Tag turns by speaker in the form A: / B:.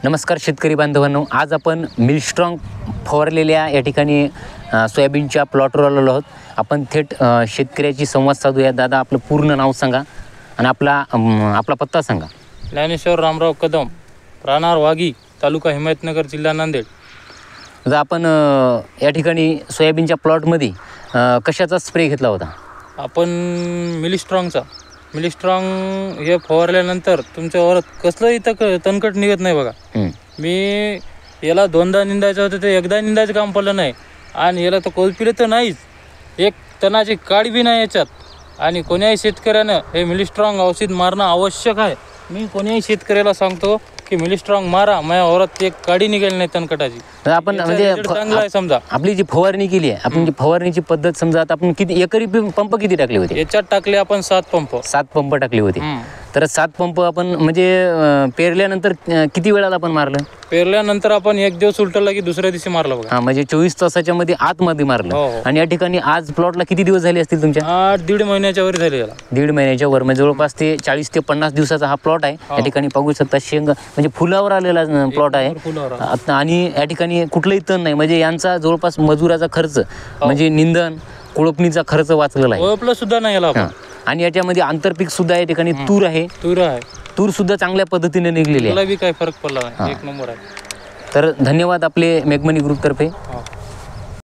A: नमस्कार शेतकरी बांधवांनो, आज आपण मिलस्ट्रॉंग फवारलेल्या या ठिकाणी सोयाबीनच्या प्लॉटवर आलेलो आहोत. आपण थेट शेतकऱ्याची संवाद साधूया. दादा, आपलं पूर्ण नाव सांगा आणि आपला पत्ता सांगा.
B: ज्ञानेश्वर रामराव कदम, राहणार वाघी, तालुका हिमायतनगर, जिल्हा नांदेड.
A: दादा, आपण या ठिकाणी सोयाबीनच्या प्लॉटमध्ये कशाचा स्प्रे घेतला होता?
B: आपण मिलिस्ट्रॉंग हे फवारल्यानंतर तुमच्यावर कसलंही तणकट निघत नाही बघा. मी याला दोनदा निंदायचं होतं, ते एकदा निंदायचं काम पडलं नाही. आणि याला तर कोलपिले तर नाहीच, एक तणाची काडी बी नाही याच्यात. आणि कोण्याही शेतकऱ्यानं हे मिलिस्ट्रॉंग औषध मारणं आवश्यक आहे. मी कोण्याही शेतकऱ्याला सांगतो की मिलिस्ट्रॉंग मारा, माझ्या औरात एक काडी निघेल नाही तणकटाची.
A: आपण म्हणजे
B: चांगला आहे. समजा
A: आपली जी फवारणी केली आहे, आपण जी फवारणीची पद्धत समजा, आता आपण किती एकरी पंप किती टाकले होते?
B: याच्यात टाकले आपण 7 पंप
A: टाकले होते. तर 7 पंप आपण म्हणजे पेरल्यानंतर किती वेळाला आपण मारलं?
B: पेरल्यानंतर आपण एक दिवस उलटला की दुसऱ्या दिवशी मारलं बघा.
A: म्हणजे 24 तासाच्या मध्ये आतमध्ये मारलं. आणि या ठिकाणी आज प्लॉटला किती दिवस झाले असतील तुमच्या?
B: 8-1.5 महिन्याच्या वर झाले याला.
A: 1.5 महिन्याच्या वर, म्हणजे जवळपास ते 40 ते 50 दिवसाचा हा प्लॉट आहे. या ठिकाणी पाहू शकता, शेंग म्हणजे फुलावर आलेला प्लॉट आहे. आणि या ठिकाणी कुठलंही तण नाही. म्हणजे यांचा जवळपास मजुराचा खर्च म्हणजे निंदन, कोळपणीचा खर्च वाचलेला आहे.
B: कोळपलं सुद्धा नाही याला.
A: आणि याच्यामध्ये आंतरपीक सुद्धा या ठिकाणी तूर आहे. तूर सुद्धा चांगल्या पद्धतीने निघलेली आहे.
B: काही फरक पडला नाही. एक नंबर आहे.
A: तर धन्यवाद आपले मेघमनी ग्रुप तर्फे.